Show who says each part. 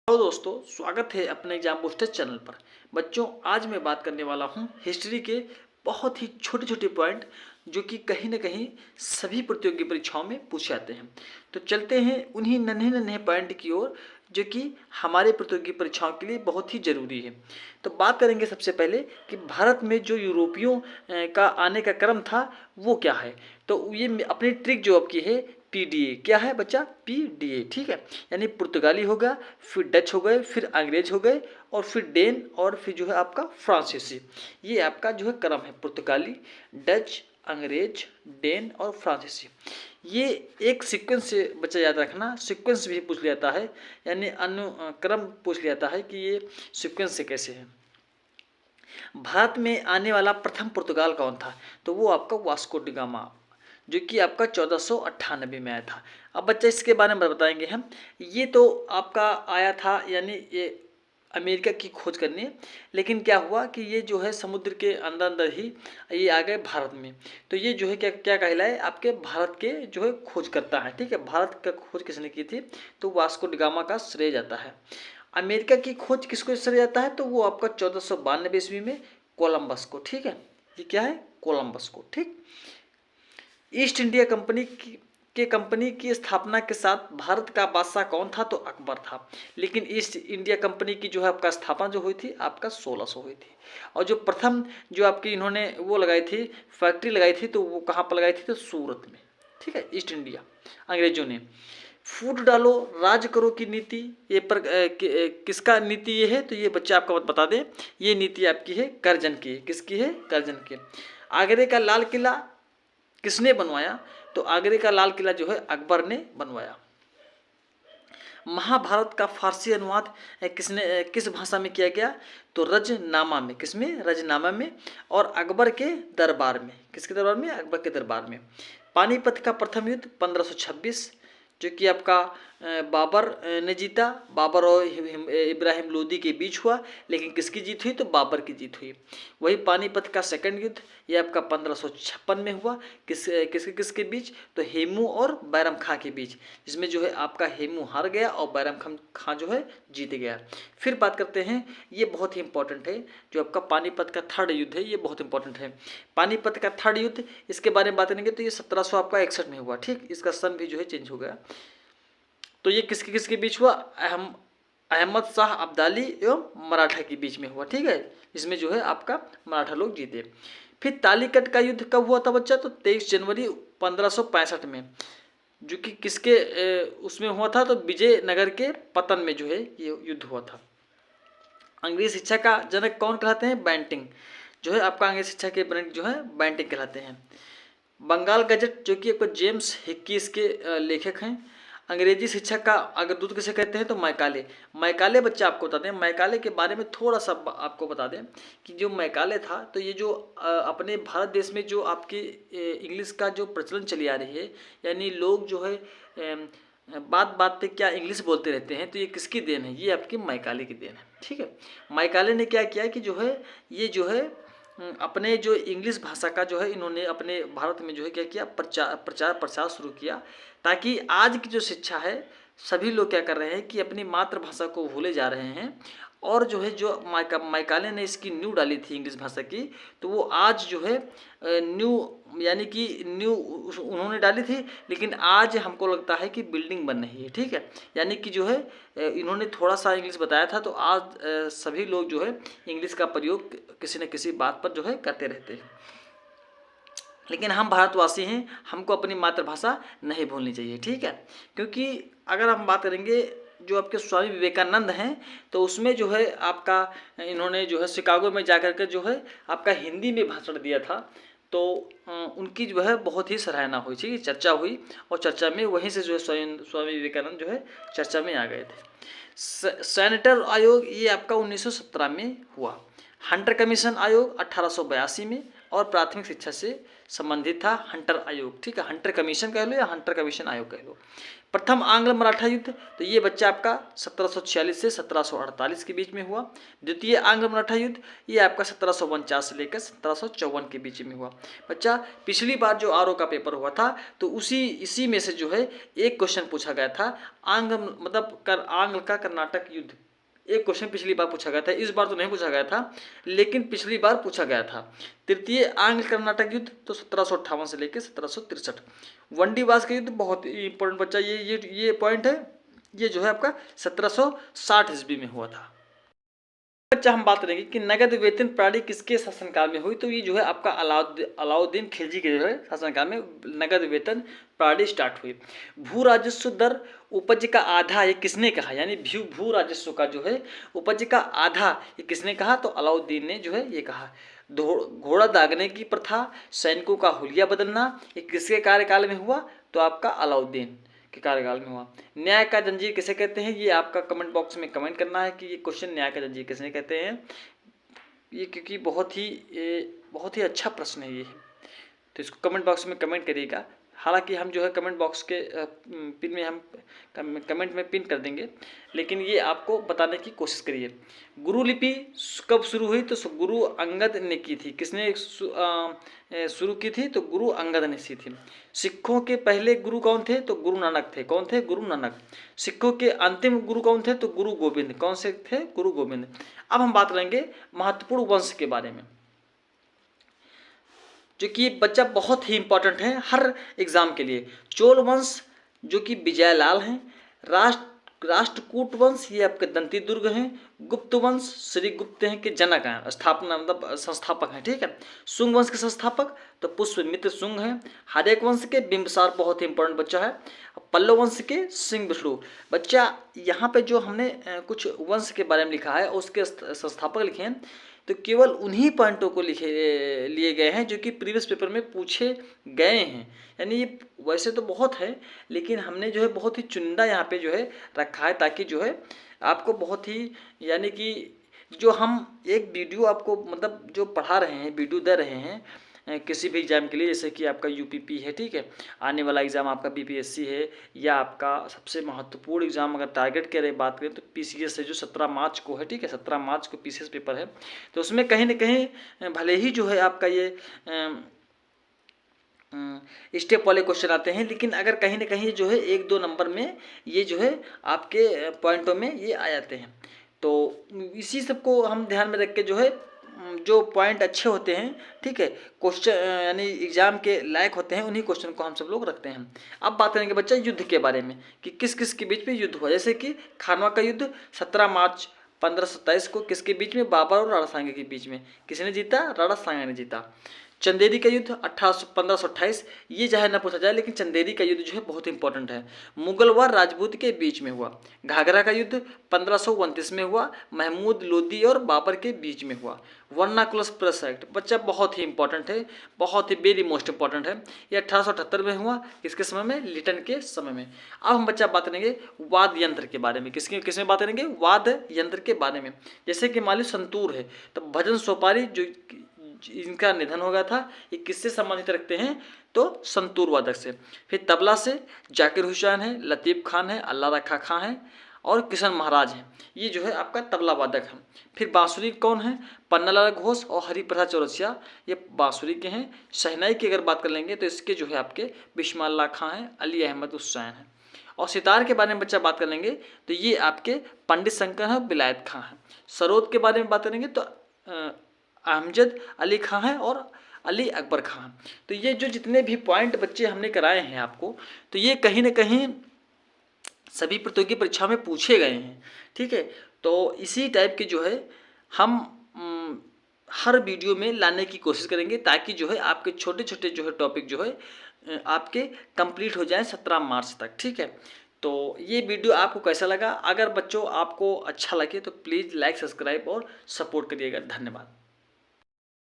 Speaker 1: Hello दोस्तों, स्वागत है अपने एग्जाम बूस्टर चैनल पर। बच्चों, आज मैं बात करने वाला हूं हिस्ट्री के बहुत ही छोटे छोटे पॉइंट जो कि कहीं ना कहीं सभी प्रतियोगी परीक्षाओं में पूछे जाते हैं। तो चलते हैं उन्हीं नन्हे नन्हे पॉइंट की ओर जो कि हमारे प्रतियोगी परीक्षाओं के लिए बहुत ही ज़रूरी है। तो बात करेंगे सबसे पहले कि भारत में जो यूरोपियों का आने का क्रम था वो क्या है। तो ये अपनी ट्रिक जो आपकी है पीडीए, क्या है बच्चा? पीडीए, ठीक है। यानी पुर्तगाली हो गया, फिर डच हो गए, फिर अंग्रेज हो गए, और फिर डेन, और फिर जो है आपका फ्रांसीसी। ये आपका जो है क्रम है, पुर्तगाली, डच, अंग्रेज, डेन और फ्रांसीसी। ये एक सीक्वेंस से बच्चा याद रखना, सीक्वेंस भी पूछ लिया जाता है, यानी अनुक्रम पूछ लिया जाता है कि ये सीक्वेंस से कैसे है। भारत में आने वाला प्रथम पुर्तगाल कौन था? तो वो आपका वास्को डी गामा, जो कि आपका 1498 में आया था। अब बच्चा इसके बारे में बताएंगे हम। ये तो आपका आया था, यानी ये अमेरिका की खोज करने, लेकिन क्या हुआ कि ये जो है समुद्र के अंदर अंदर ही ये आ गए भारत में। तो ये जो है क्या क्या कहलाए, आपके भारत के जो है खोज करता है, ठीक है। भारत का खोज किसने की थी? तो वास्को डी गामा का श्रेय जाता है। अमेरिका की खोज किसको श्रेय जाता है? तो वो आपका 1492 ईस्वी में कोलंबस को, ठीक है। ये क्या है? कोलंबस को, ठीक। ईस्ट इंडिया कंपनी की स्थापना के साथ भारत का बादशाह कौन था? तो अकबर था। लेकिन ईस्ट इंडिया कंपनी की जो है आपका स्थापना जो हुई थी आपका 1600 हुई थी। और जो प्रथम जो आपकी इन्होंने वो लगाई थी, फैक्ट्री लगाई थी, तो वो कहाँ पर लगाई थी? तो सूरत में, ठीक है। ईस्ट इंडिया अंग्रेजों ने। फूट डालो राज करो की नीति, ये किसका नीति ये है? तो ये बच्चा आपका बता दें, ये नीति आपकी है कर्जन की। किसकी है? कर्जन की। आगरे का लाल किला किसने बनवाया? तो आगरे का लाल किला जो है अकबर ने बनवाया। महाभारत का फारसी अनुवाद किस भाषा में किया गया? तो रजनामा में। किसमें? रजनामा में। और अकबर के दरबार में। किसके दरबार में? अकबर के दरबार में। पानीपत का प्रथम युद्ध 1526, जो कि आपका बाबर ने जीता। बाबर और इब्राहिम लोदी के बीच हुआ, लेकिन किसकी जीत हुई? तो बाबर की जीत हुई। वही पानीपत का सेकंड युद्ध, ये आपका 1556 में हुआ। किसके किसके बीच? तो हेमू और बैरम खां के बीच, जिसमें जो है आपका हेमू हार गया और बैरम खां जो है जीत गया। फिर बात करते हैं, ये बहुत ही इंपॉर्टेंट है, जो आपका पानीपत का थर्ड युद्ध है, ये बहुत इंपॉर्टेंट है। पानीपत का थर्ड युद्ध, इसके बारे में बात करेंगे तो ये 1761 में हुआ, ठीक। इसका सन भी जो है चेंज हो गया। तो ये किसके किसके बीच हुआ? अहमद शाह अब्दाली एवं मराठा के बीच में हुआ, ठीक है। इसमें जो है आपका मराठा लोग जीते। फिर तालीकट का युद्ध कब हुआ था बच्चा? तो 23 जनवरी 1565 में, जो कि किसके उसमें हुआ था? तो विजयनगर के पतन में जो है ये युद्ध हुआ था। अंग्रेज शिक्षा का जनक कौन कहलाते हैं? बेंटिंग, जो है आपका अंग्रेज शिक्षा के जनक जो है बेंटिंग कहलाते हैं। बंगाल गजट, जो कि आपको जेम्स हिक्की इसके लेखक हैं। अंग्रेजी शिक्षा का अग्रदूत किसे कहते हैं? तो मैकाले। मैकाले बच्चा आपको बता दें, मैकाले के बारे में थोड़ा सा आपको बता दें कि जो मैकाले था, तो ये जो अपने भारत देश में जो आपकी इंग्लिश का जो प्रचलन चली आ रही है, यानी लोग जो है बात बात पे क्या इंग्लिश बोलते रहते हैं, तो ये किसकी देन है? ये आपकी मैकाले की देन है, ठीक है। मैकाले ने क्या किया कि जो है ये जो है अपने जो इंग्लिश भाषा का जो है इन्होंने अपने भारत में जो है क्या किया? प्रचार प्रसार शुरू किया, ताकि आज की जो शिक्षा है, सभी लोग क्या कर रहे हैं कि अपनी मातृभाषा को भूले जा रहे हैं। और जो है जो मैकाले ने इसकी नींव डाली थी इंग्लिश भाषा की, तो वो आज जो है न्यू, यानी कि न्यू उन्होंने डाली थी, लेकिन आज हमको लगता है कि बिल्डिंग बन रही है, ठीक है। यानी कि जो है इन्होंने थोड़ा सा इंग्लिश बताया था, तो आज सभी लोग जो है इंग्लिश का प्रयोग किसी न किसी बात पर जो है करते रहते हैं। लेकिन हम भारतवासी हैं, हमको अपनी मातृभाषा नहीं भूलनी चाहिए, ठीक है। क्योंकि अगर हम बात करेंगे जो आपके स्वामी विवेकानंद हैं, तो उसमें जो है आपका इन्होंने जो है शिकागो में जाकर के जो है आपका हिंदी में भाषण दिया था। तो उनकी जो है बहुत ही सराहना हुई थी, चर्चा हुई, और चर्चा में वहीं से जो है स्वामी विवेकानंद जो है चर्चा में आ गए थे। सेनेटर आयोग, ये आपका 1917 में हुआ। हंटर कमीशन आयोग 1882 में, और प्राथमिक शिक्षा से संबंधित था हंटर आयोग, ठीक है, हंटर कमीशन कह लो या हंटर कमीशन आयोग कह लो। प्रथम आंग्ल मराठा युद्ध, तो ये बच्चा आपका 1746 से 1748 के बीच में हुआ। द्वितीय आंग्ल मराठा युद्ध, ये आपका 1749 से लेकर 1754 के बीच में हुआ। बच्चा पिछली बार जो आरओ का पेपर हुआ था तो इसी में से जो है एक क्वेश्चन पूछा गया था, आंग्ल का कर्नाटक युद्ध, एक क्वेश्चन पिछली बार पूछा गया था, इस बार तो नहीं पूछा गया था लेकिन पिछली बार पूछा गया था। तृतीय आंग्ल कर्नाटक युद्ध तो 1758 से लेकर 1763। वंडीवास का युद्ध बहुत इंपॉर्टेंट बच्चा, ये पॉइंट है, ये जो है आपका 1760 ईस्वी में हुआ था। बच्चा हम बात करेंगे कि नगद वेतन प्रणाली किसके शासनकाल में हुई, तो ये जो है आपका अलाउद्दीन खिलजी के जो है शासनकाल में नगद वेतन प्रणाली स्टार्ट हुई। भू राजस्व दर उपज का आधा, ये किसने कहा, यानी भू राजस्व का जो है उपज का आधा, ये किसने कहा, तो अलाउद्दीन ने जो है ये कहा। घोड़ा दागने की प्रथा, सैनिकों का हुलिया बदलना, ये किसके कार्यकाल में हुआ, तो आपका अलाउद्दीन के कार्यकाल में हुआ। न्याय का जंजीर किसे कहते हैं, ये आपका कमेंट बॉक्स में कमेंट करना है कि ये क्वेश्चन न्याय का जंजीर किसे कहते हैं, ये क्योंकि बहुत ही अच्छा प्रश्न है ये, तो इसको कमेंट बॉक्स में कमेंट करिएगा। हालांकि हम जो है कमेंट बॉक्स के पिन में हम कमेंट में पिन कर देंगे, लेकिन ये आपको बताने की कोशिश करिए। गुरु लिपि कब शुरू हुई, तो गुरु अंगद ने की थी, किसने शुरू की थी, तो गुरु अंगद ने की थी। सिखों के पहले गुरु कौन थे, तो गुरु नानक थे, कौन थे, गुरु नानक। सिखों के अंतिम गुरु कौन थे, तो गुरु गोविंद, कौन से थे, गुरु गोविंद। अब हम बात करेंगे महत्वपूर्ण वंश के बारे में, जो कि बच्चा बहुत ही इंपॉर्टेंट है हर एग्जाम के लिए। चोल वंश जो कि विजयलाल हैं, राष्ट्रकूट वंश ये आपके दंती दुर्ग हैं, गुप्त वंश श्री गुप्त हैं के जनक हैं, स्थापना मतलब संस्थापक हैं, ठीक है। शुंग वंश के संस्थापक तो पुष्यमित्र शुंग हैं। हर्यक वंश के बिंबिसार बहुत ही इंपॉर्टेंट बच्चा है। पल्लव वंश के सिंह विष्णु। बच्चा यहाँ पे जो हमने कुछ वंश के बारे में लिखा है उसके संस्थापक लिखे हैं, तो केवल उन्हीं पॉइंटों को लिए गए हैं जो कि प्रीवियस पेपर में पूछे गए हैं। यानी ये वैसे तो बहुत है लेकिन हमने जो है बहुत ही चुनिंदा यहाँ पे जो है रखा है, ताकि जो है आपको बहुत ही, यानी कि जो हम एक वीडियो आपको मतलब जो पढ़ा रहे हैं, वीडियो दे रहे हैं किसी भी एग्ज़ाम के लिए, जैसे कि आपका यूपीपी है, ठीक है, आने वाला एग्ज़ाम आपका बीपीएससी है, या आपका सबसे महत्वपूर्ण एग्ज़ाम अगर टारगेट के बात करें तो पीसीएस है जो 17 मार्च को है, ठीक है, 17 मार्च को पीसीएस पेपर है। तो उसमें कहीं ना कहीं भले ही जो है आपका ये स्टेप वाले क्वेश्चन आते हैं, लेकिन अगर कहीं ना कहीं जो है 1-2 नंबर में ये जो है आपके पॉइंटों में ये आ जाते हैं। तो इसी सबको हम ध्यान में रख के जो है जो पॉइंट अच्छे होते हैं, ठीक है, क्वेश्चन यानी एग्जाम के लायक होते हैं, उन्हीं क्वेश्चन को हम सब लोग रखते हैं। अब बात करेंगे बच्चा युद्ध के बारे में कि किस किस के बीच में युद्ध हुआ। जैसे कि खानवा का युद्ध 17 मार्च 1527 को किसके बीच में, बाबर और राणा सांगे के बीच में। किसने जीता, राणा सांगे ने जीता। चंदेरी का युद्ध 1528, ये चाहे ना पूछा जाए लेकिन चंदेरी का युद्ध जो है बहुत इंपॉर्टेंट है, मुगल व राजपूत के बीच में हुआ। घाघरा का युद्ध 1529 में हुआ, महमूद लोदी और बाबर के बीच में हुआ। वर्नाकुलस प्रेस एक्ट बच्चा बहुत ही इंपॉर्टेंट है, बहुत ही वेरी मोस्ट इंपॉर्टेंट है, ये 1878 में हुआ, किसके समय में, लिटन के समय में। अब हम बच्चा बात करेंगे वाद्य यंत्र के बारे में, किसमें बात करेंगे, वाद्य यंत्र के बारे में। जैसे कि मान लो संतूर है, तो भजन सोपारी जो इनका निधन हो गया था, ये किससे संबंधित रखते हैं, तो संतूर वादक से। फिर तबला से जाकिर हुसैन है, लतीफ़ खान है, अल्लाह रखा खां है और किशन महाराज हैं, ये जो है आपका तबला वादक है। फिर बांसुरी कौन है, पन्नालाल घोष और हरिप्रसाद चौरसिया, ये बांसुरी के हैं। शहनाई की अगर बात कर लेंगे तो इसके जो है आपके बिस्मिल्लाह खां हैं, अली अहमद हुसैन है। और सितार के बारे में बच्चा बात कर लेंगे तो ये आपके पंडित शंकर हैं, विलायत खां हैं। सरोद के बारे में बात करेंगे तो अहमद अली खां हैं और अली अकबर खां। तो ये जो जितने भी पॉइंट बच्चे हमने कराए हैं आपको, तो ये कहीं ना कहीं सभी प्रतियोगी परीक्षा में पूछे गए हैं, ठीक है। तो इसी टाइप के जो है हम हर वीडियो में लाने की कोशिश करेंगे, ताकि जो है आपके छोटे छोटे जो है टॉपिक जो है आपके कंप्लीट हो जाए 17 मार्च तक, ठीक है। तो ये वीडियो आपको कैसा लगा, अगर बच्चों आपको अच्छा लगे तो प्लीज़ लाइक, सब्सक्राइब और सपोर्ट करिएगा। धन्यवाद।